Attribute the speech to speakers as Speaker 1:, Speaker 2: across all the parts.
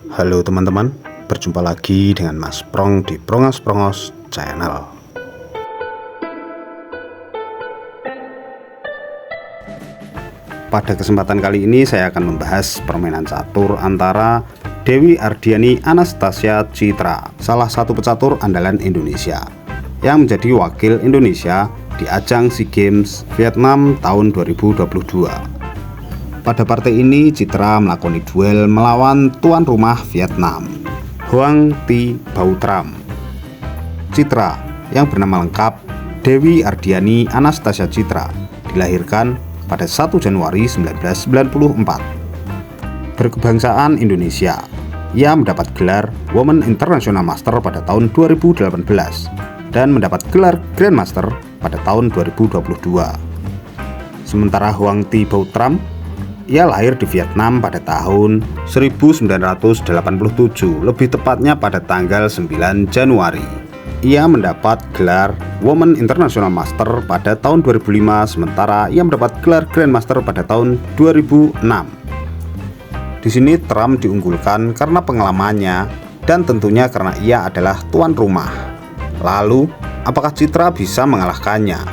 Speaker 1: Halo teman-teman, berjumpa lagi dengan Mas Prong di Prongos Channel. Pada kesempatan kali ini saya akan membahas permainan catur antara Dewi Ardiani Anastasia Citra, salah satu pecatur andalan Indonesia yang menjadi wakil Indonesia di ajang SEA Games Vietnam tahun 2022. Pada partai ini Citra melakoni duel melawan tuan rumah Vietnam, Hoang Thi Bao Tram. Citra yang bernama lengkap Dewi Ardiani Anastasia Citra dilahirkan pada 1 Januari 1994. Berkebangsaan Indonesia, ia mendapat gelar Women International Master pada tahun 2018 dan mendapat gelar Grandmaster pada tahun 2022. Sementara Hoang Thi Bao Tram, ia lahir di Vietnam pada tahun 1987, lebih tepatnya pada tanggal 9 Januari. Ia mendapat gelar Women International Master pada tahun 2005, sementara ia mendapat gelar Grandmaster pada tahun 2006. Di sini Tram diunggulkan karena pengalamannya dan tentunya karena ia adalah tuan rumah. Lalu, apakah Citra bisa mengalahkannya?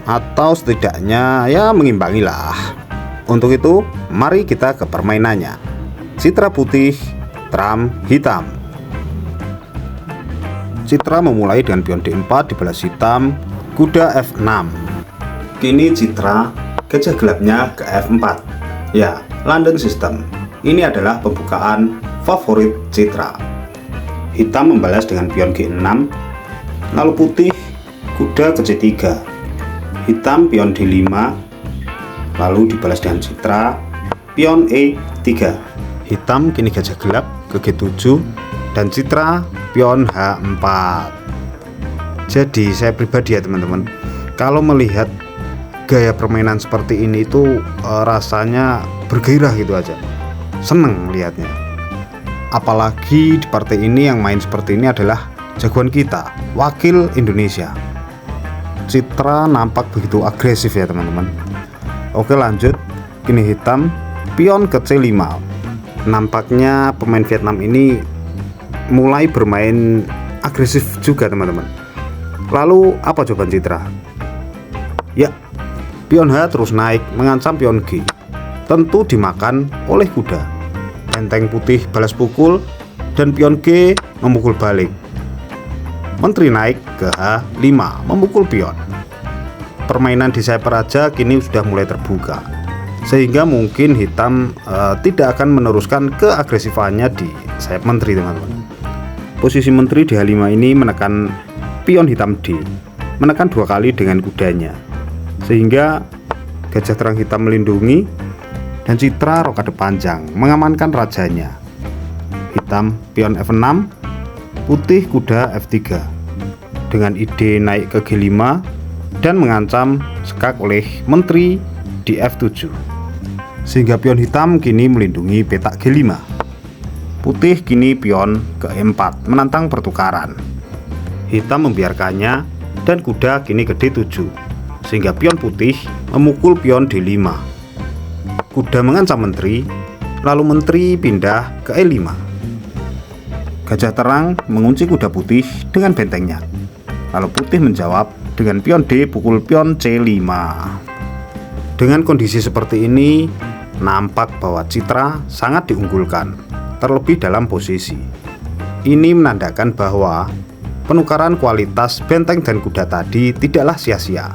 Speaker 1: Atau setidaknya ya mengimbangilah. Untuk itu, mari kita ke permainannya. Citra putih, Tram hitam. Citra memulai dengan pion D4 dibalas hitam, kuda F6. Kini Citra, gajah gelapnya ke F4. Ya, London System. Ini adalah pembukaan favorit Citra. Hitam membalas dengan pion G6, lalu putih, kuda ke C3. Hitam pion D5, lalu dibalas dengan Citra, pion E3. Hitam kini gajah gelap ke G7 dan Citra pion H4. Jadi saya pribadi ya teman-teman, kalau melihat gaya permainan seperti ini itu rasanya bergairah gitu aja, seneng lihatnya. Apalagi di partai ini yang main seperti ini adalah jagoan kita, wakil Indonesia. Citra nampak begitu agresif ya teman-teman. Oke, lanjut. Kini hitam pion ke C5. Nampaknya pemain Vietnam ini mulai bermain agresif juga teman-teman. Lalu apa jawaban Citra? Ya, pion H terus naik mengancam pion G. Tentu dimakan oleh kuda. Benteng putih balas pukul dan pion G memukul balik. Menteri naik ke H5 memukul pion. Permainan di sayap raja kini sudah mulai terbuka, sehingga mungkin hitam tidak akan meneruskan keagresifannya di sayap menteri teman-teman. Posisi menteri di H5 ini menekan pion hitam D, menekan 2 kali dengan kudanya, sehingga gajah terang hitam melindungi dan Citra rokade panjang mengamankan rajanya. Hitam pion F6, putih kuda F3 dengan ide naik ke G5 dan mengancam skak oleh menteri di F7, sehingga pion hitam kini melindungi petak G5. Putih kini pion ke E4 menantang pertukaran. Hitam membiarkannya dan kuda kini ke D7, sehingga pion putih memukul pion D5. Kuda mengancam menteri, lalu menteri pindah ke E5. Gajah terang mengunci kuda putih dengan bentengnya, lalu putih menjawab dengan pion D pukul pion C5. Dengan kondisi seperti ini, nampak bahwa Citra sangat diunggulkan, terlebih dalam posisi. Ini menandakan bahwa penukaran kualitas benteng dan kuda tadi tidaklah sia-sia.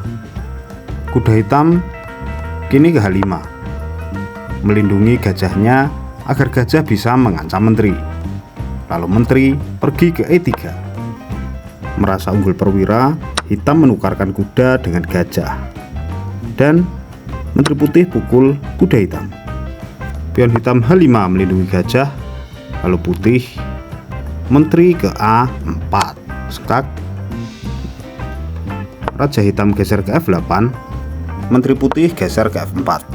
Speaker 1: Kuda hitam kini ke H5, melindungi gajahnya agar gajah bisa mengancam menteri. Lalu menteri pergi ke E3. Merasa unggul perwira, hitam menukarkan kuda dengan gajah dan menteri putih pukul kuda hitam. Pion hitam H5 melindungi gajah, lalu putih menteri ke A4 skak. Raja hitam geser ke F8, menteri putih geser ke F4.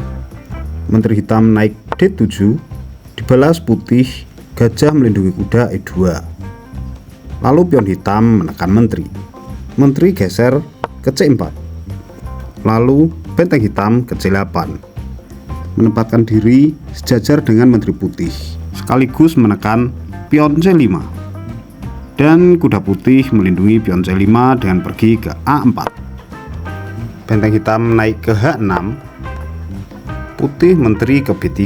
Speaker 1: Menteri hitam naik D7, dibalas putih, gajah melindungi kuda E2. Lalu pion hitam menekan menteri. Menteri geser ke C4. Lalu benteng hitam ke C8, menempatkan diri sejajar dengan menteri putih. sekaligus menekan pion C5. Dan kuda putih melindungi pion C5 dengan pergi ke A4. Benteng hitam naik ke H6, putih menteri ke B3,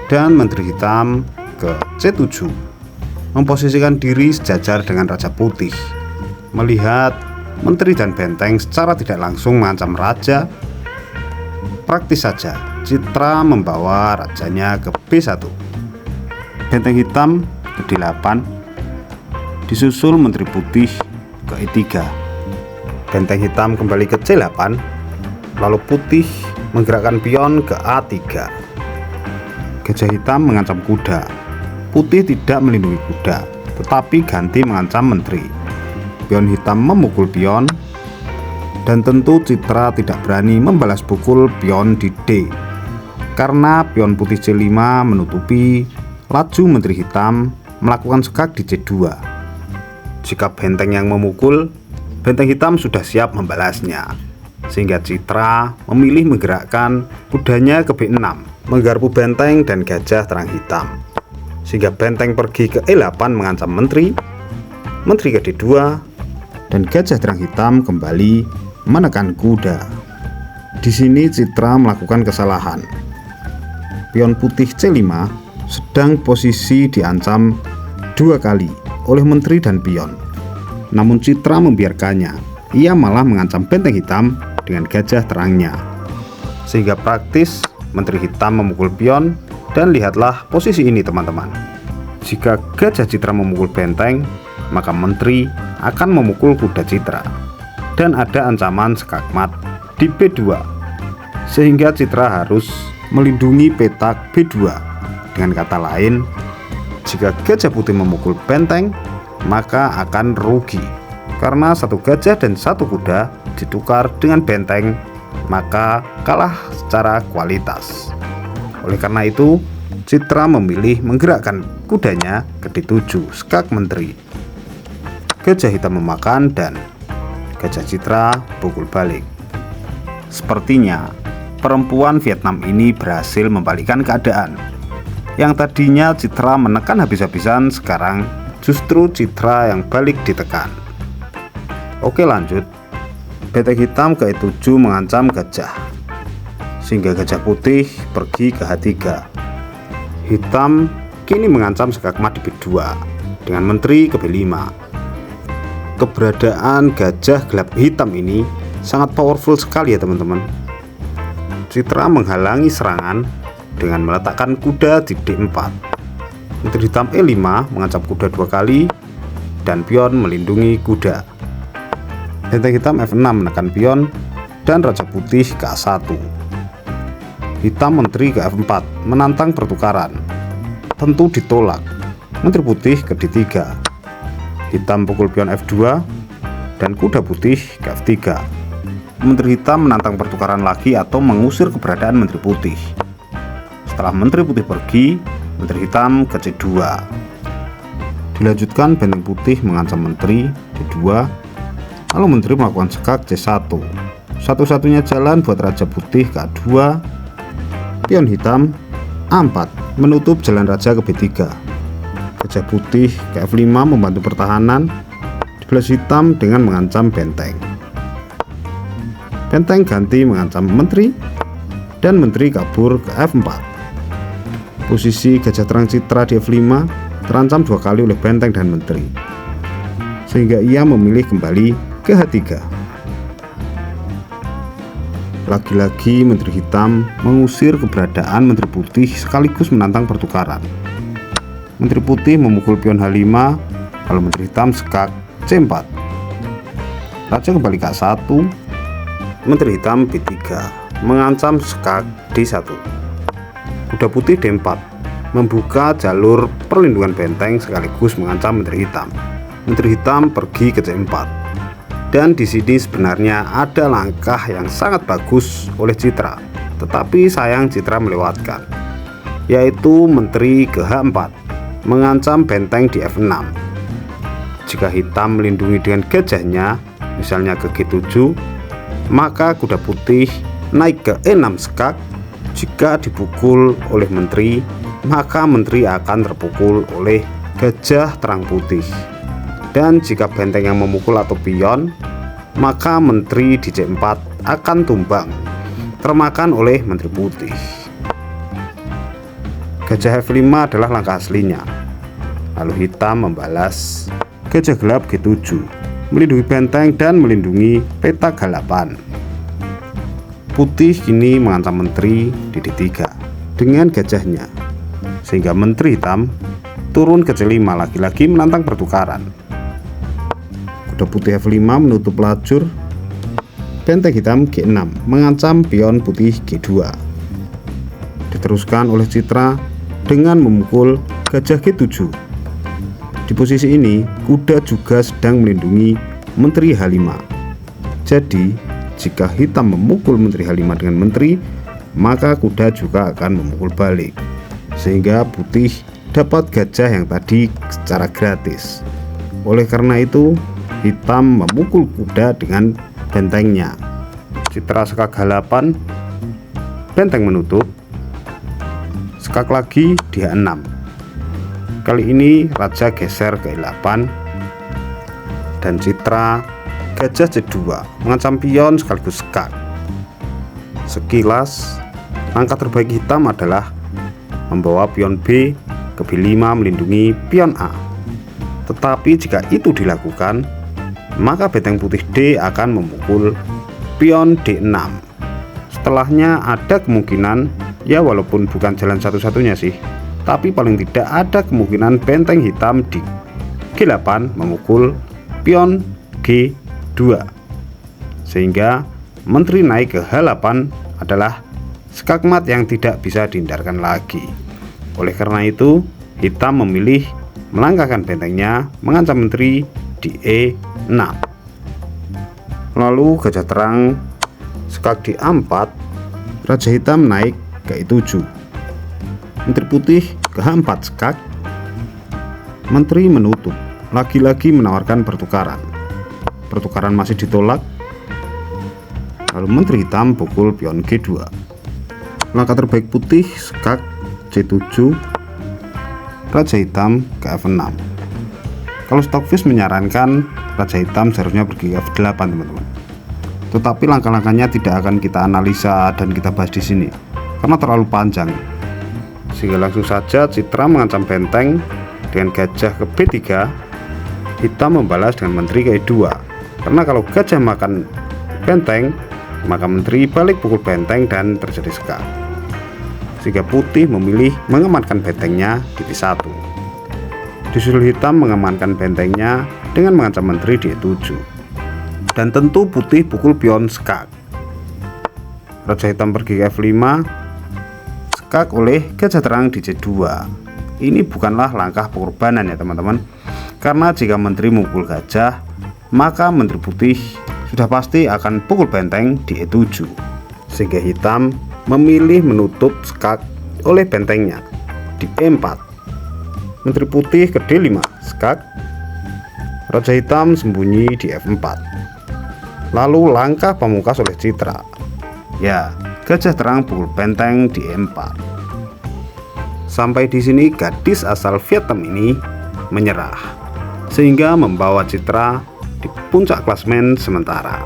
Speaker 1: dan menteri hitam ke C7, memposisikan diri sejajar dengan raja putih. Melihat menteri dan benteng secara tidak langsung mengancam raja, praktis saja Citra membawa rajanya ke B1. Benteng hitam ke D8, disusul menteri putih ke E3. Benteng hitam kembali ke C8, lalu putih menggerakkan pion ke A3. Gajah hitam mengancam kuda. Putih tidak melindungi kuda, tetapi ganti mengancam menteri. Pion hitam memukul pion, dan tentu Citra tidak berani membalas pukul pion di D, karena pion putih C5 menutupi laju menteri hitam melakukan skak di C2. Jika benteng yang memukul, benteng hitam sudah siap membalasnya, sehingga Citra memilih menggerakkan kudanya ke B6, menggarpu benteng dan gajah terang hitam, sehingga benteng pergi ke E8 mengancam menteri ke D2, dan gajah terang hitam kembali menekan kuda. Di sini Citra melakukan kesalahan. Pion putih C5 sedang posisi diancam 2 kali oleh menteri dan pion. Namun Citra membiarkannya. Ia malah mengancam benteng hitam dengan gajah terangnya, sehingga praktis menteri hitam memukul pion. Dan lihatlah posisi ini teman-teman. Jika gajah Citra memukul benteng, maka menteri akan memukul kuda Citra, dan ada ancaman skakmat di B2, sehingga Citra harus melindungi petak B2. Dengan kata lain, jika gajah putih memukul benteng, maka akan rugi, karena satu gajah dan satu kuda ditukar dengan benteng, maka kalah secara kualitas. Oleh karena itu, Citra memilih menggerakkan kudanya ke D7, skak menteri. Gajah hitam memakan dan gajah Citra pukul balik. Sepertinya perempuan Vietnam ini berhasil membalikkan keadaan. Yang tadinya Citra menekan habis-habisan, sekarang justru Citra yang balik ditekan. Oke, lanjut. Benteng hitam ke E7 mengancam gajah, sehingga gajah putih pergi ke H3. Hitam kini mengancam skakmat di B2 dengan menteri ke B5. Keberadaan gajah gelap hitam ini sangat powerful sekali ya teman-teman. Citra menghalangi serangan dengan meletakkan kuda di D4. Menteri hitam E5 mengancam kuda 2 kali, dan pion melindungi kuda. Benteng hitam F6 menekan pion, dan raja putih ke A1. Hitam menteri ke F4 menantang pertukaran, tentu ditolak. Menteri putih ke D3. Hitam pukul pion F2, dan kuda putih ke F3. Menteri hitam menantang pertukaran lagi atau mengusir keberadaan menteri putih. Setelah menteri putih pergi, menteri hitam ke C2. Dilanjutkan benteng putih mengancam menteri D2, lalu menteri melakukan skak C1. Satu-satunya jalan buat raja putih ke A2. Pion hitam A4 menutup jalan raja ke B3. Gajah putih ke F5 membantu pertahanan. Dibalas hitam dengan mengancam benteng. Benteng ganti mengancam menteri, dan menteri kabur ke F4. Posisi gajah terang Citra di F5 terancam 2 kali oleh benteng dan menteri, sehingga ia memilih kembali ke H3. Lagi-lagi menteri hitam mengusir keberadaan menteri putih sekaligus menantang pertukaran. Menteri putih memukul pion H5, lalu menteri hitam skak C4. Raja kembali ke A1. Menteri hitam B3 mengancam skak D1. Kuda putih D4 membuka jalur perlindungan benteng sekaligus mengancam menteri hitam. Menteri hitam pergi ke C4. Dan di sini sebenarnya ada langkah yang sangat bagus oleh Citra, tetapi sayang Citra melewatkan, yaitu menteri ke H4 mengancam benteng di F6. Jika hitam melindungi dengan gajahnya, misalnya ke G7, maka kuda putih naik ke E6 skak. Jika dipukul oleh menteri, maka menteri akan terpukul oleh gajah terang putih. Dan jika benteng yang memukul atau pion, maka menteri di C4 akan tumbang, termakan oleh menteri putih. Gajah F5 adalah langkah aslinya. Lalu hitam membalas gajah gelap G7, melindungi benteng dan melindungi peta galapan. Putih kini mengancam menteri di D3 dengan gajahnya, sehingga menteri hitam turun ke C5 lagi-lagi menantang pertukaran. Kuda putih F5 menutup lajur benteng hitam G6, mengancam pion putih G2. Diteruskan oleh Citra dengan memukul gajah G7. Di posisi ini, kuda juga sedang melindungi menteri H5. Jadi, jika hitam memukul menteri H5 dengan menteri, maka kuda juga akan memukul balik, sehingga putih dapat gajah yang tadi secara gratis. Oleh karena itu, hitam memukul kuda dengan bentengnya. Citra skak H8, benteng menutup, skak lagi di H6. Kali ini raja geser ke E8 dan Citra gajah C2 mengancam pion sekaligus skak. Sekilas, langkah terbaik hitam adalah membawa pion B ke B5 melindungi pion A. Tetapi jika itu dilakukan, maka benteng putih D akan memukul pion D6. Setelahnya ada kemungkinan, ya walaupun bukan jalan satu-satunya sih, tapi paling tidak ada kemungkinan benteng hitam di G8 memukul pion G2, sehingga menteri naik ke H8 adalah skakmat yang tidak bisa dihindarkan lagi. Oleh karena itu, hitam memilih melangkahkan bentengnya mengancam menteri di E6. Lalu gajah terang skak di A4, raja hitam naik ke E7, menteri putih ke H4 skak, menteri menutup, lagi-lagi menawarkan pertukaran. Pertukaran masih ditolak, lalu menteri hitam pukul pion G2. Langkah terbaik putih skak C7, raja hitam ke F6. Kalau Stockfish menyarankan raja hitam seharusnya pergi ke F8, teman-teman. Tetapi langkah-langkahnya tidak akan kita analisa dan kita bahas di sini karena terlalu panjang. Sehingga langsung saja Citra mengancam benteng dengan gajah ke B3, hitam membalas dengan menteri ke E2. Karena kalau gajah makan benteng, maka menteri balik pukul benteng dan terjadi skak. Sehingga putih memilih mengamankan bentengnya di T1. Disusul hitam mengamankan bentengnya dengan mengancam menteri di E7. Dan tentu putih pukul pion skak. Raja hitam pergi ke F5, skak oleh gajah terang di C2. Ini bukanlah langkah pengorbanan ya teman-teman, karena jika menteri memukul gajah, maka menteri putih sudah pasti akan pukul benteng di E7, sehingga hitam memilih menutup skak oleh bentengnya di E4. Menteri putih ke D5 skak, raja hitam sembunyi di F4. Lalu langkah pamungkas oleh Citra, ya gajah terang pukul benteng di E4. Sampai di sini gadis asal Vietnam ini menyerah, sehingga membawa Citra di puncak klasmen sementara.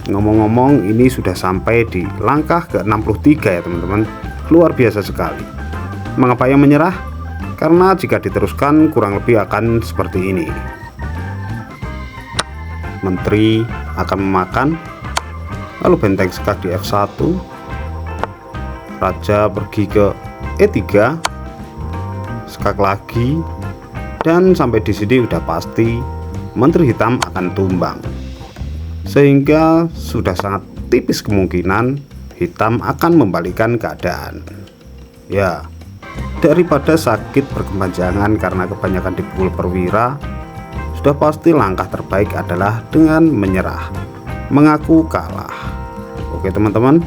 Speaker 1: Ngomong-ngomong, ini sudah sampai di langkah ke-63 ya teman-teman. Luar biasa sekali. Mengapa ia menyerah? Karena jika diteruskan kurang lebih akan seperti ini. Menteri akan memakan, lalu benteng skak di F1, raja pergi ke E3, skak lagi, dan sampai di sini udah pasti menteri hitam akan tumbang, sehingga sudah sangat tipis kemungkinan hitam akan membalikkan keadaan. Ya, daripada sakit berkepanjangan karena kebanyakan dipukul perwira, sudah pasti langkah terbaik adalah dengan menyerah, mengaku kalah. Oke teman-teman,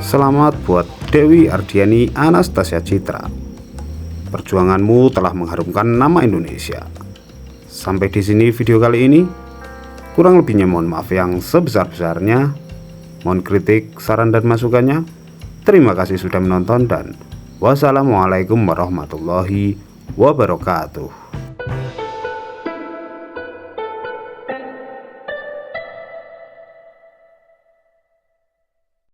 Speaker 1: selamat buat Dewi Ardiani Anastasia Citra. Perjuanganmu telah mengharumkan nama Indonesia. Sampai di sini video kali ini. Kurang lebihnya mohon maaf yang sebesar-besarnya. Mohon kritik, saran dan masukannya. Terima kasih sudah menonton dan Wassalamualaikum warahmatullahi wabarakatuh.